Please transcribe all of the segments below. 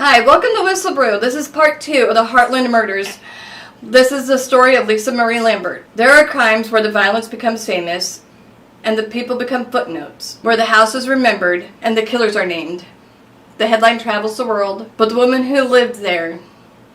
Hi, welcome to Whistle Brew. This is part 2 of the Heartland murders. This is the story of Lisa Marie Lambert. There are crimes where the violence becomes famous and the people become footnotes, where the house is remembered and the killers are named. The headline travels the world, but the woman who lived there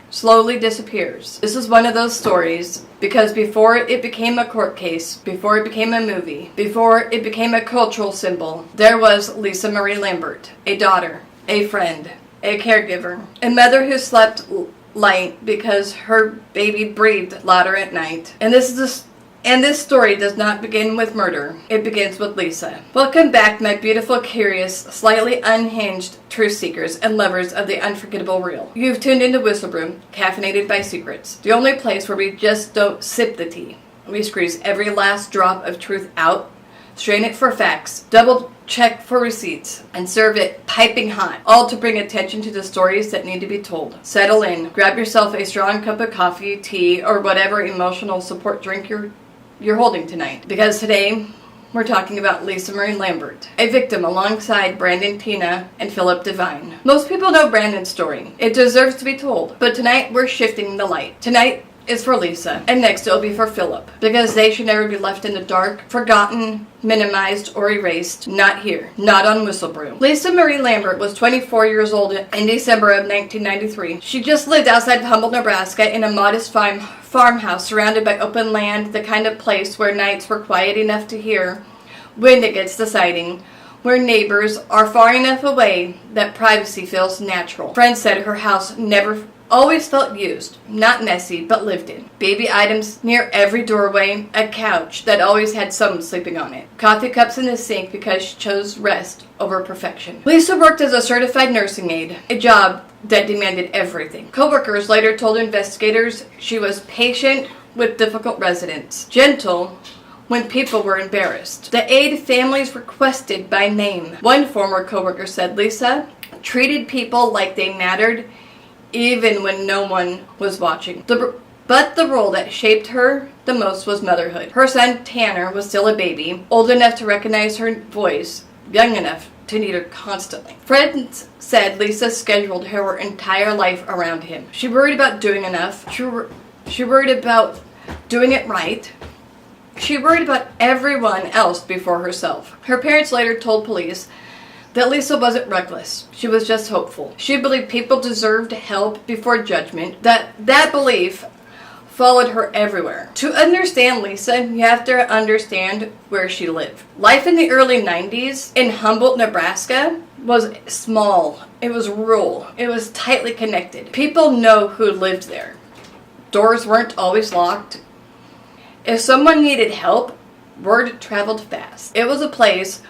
slowly disappears. This is one of those stories because before it became a court case, before it became a movie, before it became a cultural symbol, there was Lisa Marie Lambert, a daughter, a friend, a caregiver, a mother who slept light because her baby breathed louder at night. And this story does not begin with murder. It begins with Lisa. Welcome back, my beautiful, curious, slightly unhinged truth seekers and lovers of the unforgettable real. You've tuned into Whistle Brew, caffeinated by secrets, the only place where we just don't sip the tea. We squeeze every last drop of truth out, strain it for facts, double check for receipts, and serve it piping hot, all to bring attention to the stories that need to be told. Settle in, grab yourself a strong cup of coffee, tea, or whatever emotional support drink you're holding tonight, because today we're talking about Lisa Marie Lambert, a victim alongside Brandon Teena and Phillip DeVine. Most people know Brandon's story. It deserves to be told, but tonight we're shifting the light. Tonight is for Lisa, and next it'll be for Phillip, because they should never be left in the dark, forgotten, minimized, or erased. Not here. Not on Whistle Brew. Lisa Marie Lambert was 24 years old in December of 1993. She just lived outside of Humboldt, Nebraska in a modest farmhouse surrounded by open land, the kind of place where nights were quiet enough to hear when it gets to sighting, where neighbors are far enough away that privacy feels natural. Friends said her house always felt used, not messy, but lived in. Baby items near every doorway, a couch that always had someone sleeping on it, coffee cups in the sink because she chose rest over perfection. Lisa worked as a certified nursing aide, a job that demanded everything. Coworkers later told investigators she was patient with difficult residents, gentle when people were embarrassed. The aide families requested by name. One former coworker said Lisa treated people like they mattered even when no one was watching. But the role that shaped her the most was motherhood. Her son Tanner was still a baby, old enough to recognize her voice, young enough to need her constantly. Friends said Lisa scheduled her entire life around him. She worried about doing enough. She worried about doing it right. She worried about everyone else before herself. Her parents later told police that Lisa wasn't reckless. She was just hopeful. She believed people deserved help before judgment. That belief followed her everywhere. To understand Lisa, you have to understand where she lived. Life in the early 90s in Humboldt, Nebraska was small. It was rural. It was tightly connected. People know who lived there. Doors weren't always locked. If someone needed help, word traveled fast. It was a place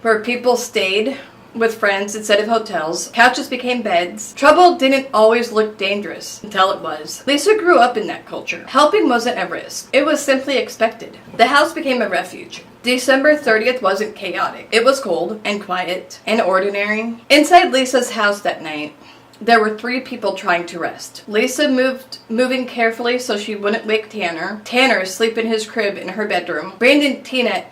where people stayed with friends instead of hotels. Couches became beds. Trouble didn't always look dangerous until it was. Lisa grew up in that culture. Helping wasn't a risk. It was simply expected. The house became a refuge. December 30th wasn't chaotic. It was cold and quiet and ordinary. Inside Lisa's house that night, there were 3 people trying to rest. Lisa moving carefully so she wouldn't wake Tanner. Tanner asleep in his crib in her bedroom. Brandon Teena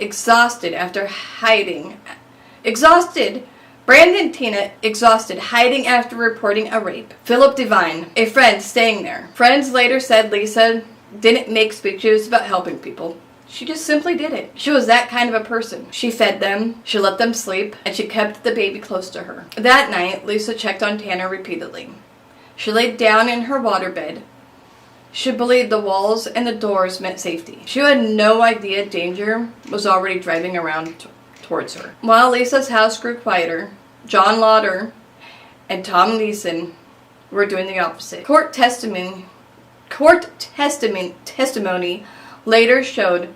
Brandon Teena exhausted, hiding after reporting a rape. Phillip DeVine, a friend staying there. Friends later said Lisa didn't make speeches about helping people. She just simply did it. She was that kind of a person. She fed them, she let them sleep, and she kept the baby close to her. That night, Lisa checked on Tanner repeatedly. She laid down in her waterbed. She believed the walls and the doors meant safety. She had no idea danger was already driving around towards her. While Lisa's house grew quieter, John Lauder and Tom Nissen were doing the opposite. Court testimony later showed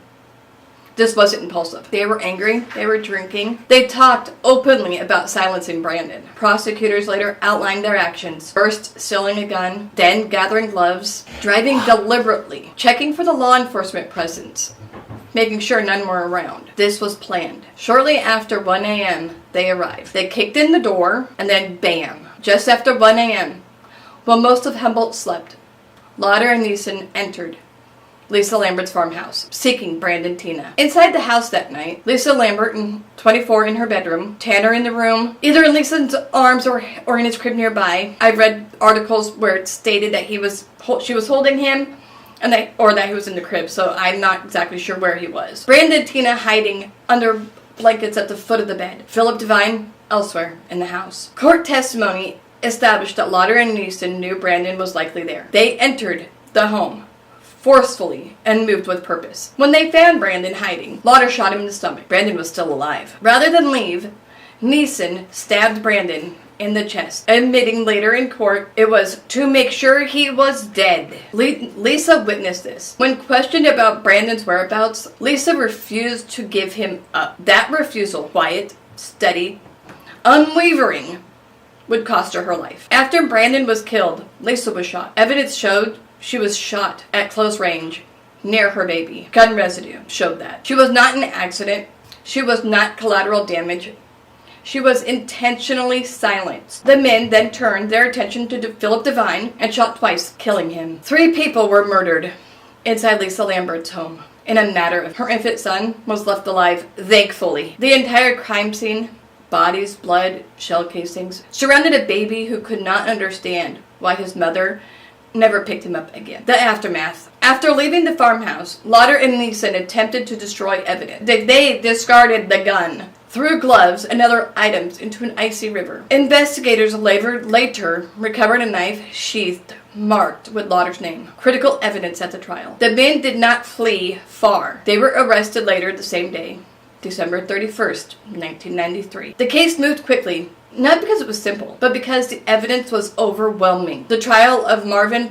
this wasn't impulsive. They were angry, they were drinking. They talked openly about silencing Brandon. Prosecutors later outlined their actions. First, stealing a gun, then gathering gloves, driving deliberately, checking for the law enforcement presence, making sure none were around. This was planned. Shortly after 1 a.m., they arrived. They kicked in the door, and then bam, just after 1 a.m., while most of Humboldt slept, Lauder and Nissen entered. Lisa Lambert's farmhouse, seeking Brandon Teena. Inside the house that night, Lisa Lambert, 24, in her bedroom, Tanner in the room, either in Lisa's arms or in his crib nearby. I've read articles where it stated that she was holding him, or that he was in the crib, so I'm not exactly sure where he was. Brandon Teena hiding under blankets at the foot of the bed. Phillip DeVine elsewhere in the house. Court testimony established that Lauder and Nissen knew Brandon was likely there. They entered the home forcefully and moved with purpose. When they found Brandon hiding, Lauder shot him in the stomach. Brandon was still alive. Rather than leave, Nissen stabbed Brandon in the chest, admitting later in court it was to make sure he was dead. Lisa witnessed this. When questioned about Brandon's whereabouts, Lisa refused to give him up. That refusal, quiet, steady, unwavering, would cost her life. After Brandon was killed, Lisa was shot. Evidence showed she was shot at close range near her baby. Gun residue showed that. She was not an accident. She was not collateral damage. She was intentionally silenced. The men then turned their attention to Phillip DeVine and shot twice, killing him. 3 people were murdered inside Lisa Lambert's home. In a matter of her infant son was left alive, thankfully. The entire crime scene, bodies, blood, shell casings, surrounded a baby who could not understand why his mother never picked him up again. The aftermath. After leaving the farmhouse, Lauder and Nissen attempted to destroy evidence. They discarded the gun, threw gloves and other items into an icy river. Investigators later recovered a knife sheathed, marked with Lauder's name. Critical evidence at the trial. The men did not flee far. They were arrested later the same day, December 31st, 1993. The case moved quickly, not because it was simple, but because the evidence was overwhelming. The trial of Marvin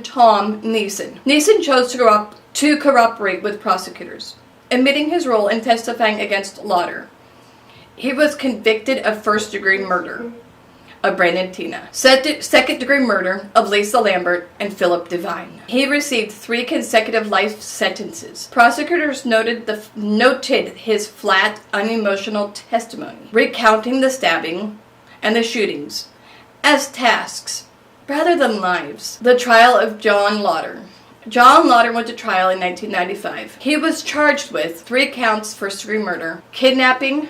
Nissen. Nissen chose to cooperate with prosecutors, admitting his role in testifying against Lauder. He was convicted of first-degree murder of Brandon Teena, second-degree murder of Lisa Lambert and Phillip DeVine. He received 3 consecutive life sentences. Prosecutors noted his flat, unemotional testimony, recounting the stabbing and the shootings as tasks rather than lives. The trial of John Lauder. John Lauder went to trial in 1995. He was charged with 3 counts first-degree murder, kidnapping,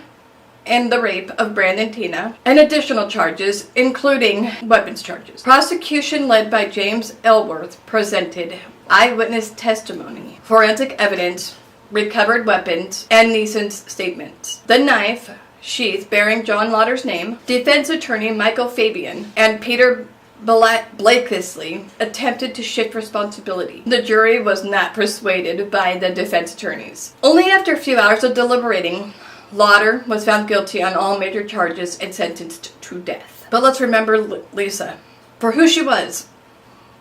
and the rape of Brandon Teena, and additional charges, including weapons charges. Prosecution led by James Ellsworth presented eyewitness testimony, forensic evidence, recovered weapons, and Nissen's statements. The knife sheath bearing John Lauder's name, defense attorney Michael Fabian, and Peter Blakesley attempted to shift responsibility. The jury was not persuaded by the defense attorneys. Only after a few hours of deliberating, Lauder was found guilty on all major charges and sentenced to death. But let's remember Lisa for who she was,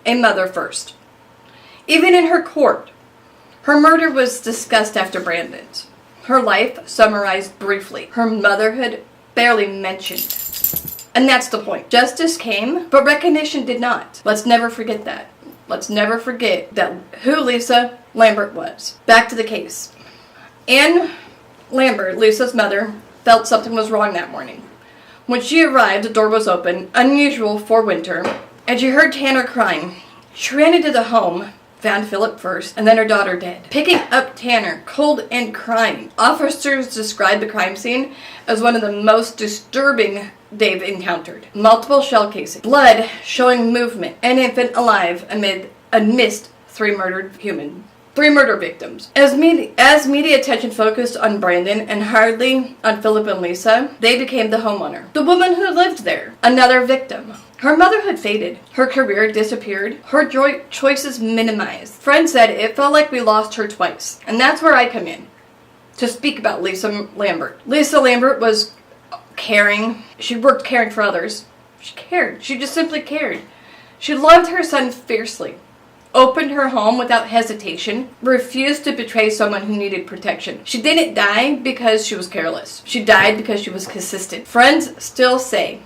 a mother first. Even in her court, her murder was discussed after Brandon's. Her life summarized briefly. Her motherhood barely mentioned. And that's the point. Justice came, but recognition did not. Let's never forget that. Let's never forget who Lisa Lambert was. Back to the case. Anne Lambert, Lisa's mother, felt something was wrong that morning. When she arrived, the door was open, unusual for winter, and she heard Tanner crying. She ran into the home, found Phillip first, and then her daughter dead. Picking up Tanner, cold and crying, officers described the crime scene as one of the most disturbing they've encountered. Multiple shell casings, blood showing movement, an infant alive amidst 3 murder victims. As media attention focused on Brandon and hardly on Phillip and Lisa, they became the homeowner, the woman who lived there, another victim. Her motherhood faded. Her career disappeared. Her choices minimized. Friends said it felt like we lost her twice. And that's where I come in to speak about Lisa Lambert. Lisa Lambert was caring. She worked caring for others. She cared. She just simply cared. She loved her son fiercely, opened her home without hesitation, refused to betray someone who needed protection. She didn't die because she was careless. She died because she was consistent. Friends still say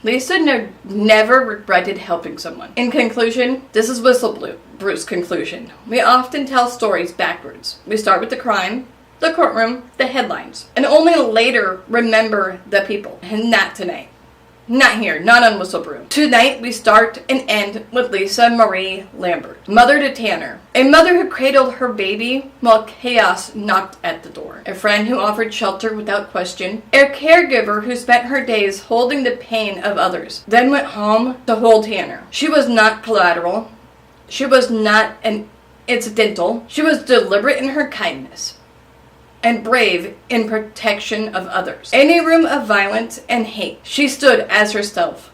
Lisa never regretted helping someone. In conclusion, this is Whistleblow's conclusion. We often tell stories backwards. We start with the crime, the courtroom, the headlines, and only later remember the people, and not tonight. Not here, not on Whistle Brew. Tonight we start and end with Lisa Marie Lambert, mother to Tanner. A mother who cradled her baby while chaos knocked at the door. A friend who offered shelter without question. A caregiver who spent her days holding the pain of others, then went home to hold Tanner. She was not collateral. She was not an incidental. She was deliberate in her kindness and brave in protection of others. In a room of violence and hate, she stood as herself,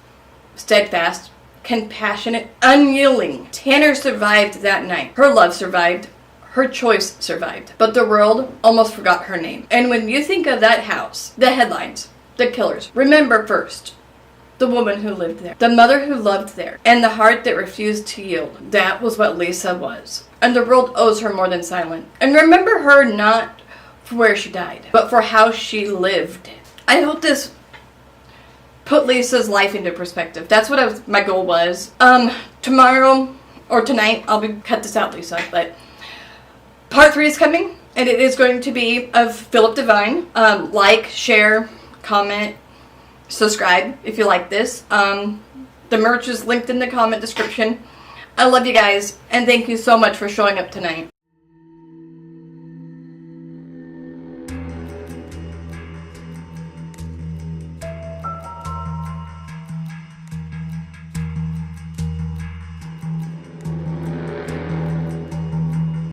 steadfast, compassionate, unyielding. Tanner survived that night. Her love survived. Her choice survived. But the world almost forgot her name. And when you think of that house, the headlines, the killers, remember first the woman who lived there, the mother who loved there, and the heart that refused to yield. That was what Lisa was. And the world owes her more than silence. And remember her not for where she died, but for how she lived. I hope this put Lisa's life into perspective. That's what my goal was. Tomorrow or tonight, cut this out, Lisa, but part 3 is coming, and it is going to be of Phillip DeVine. Like, share, comment, subscribe if you like this. The merch is linked in the comment description. I love you guys, and thank you so much for showing up tonight.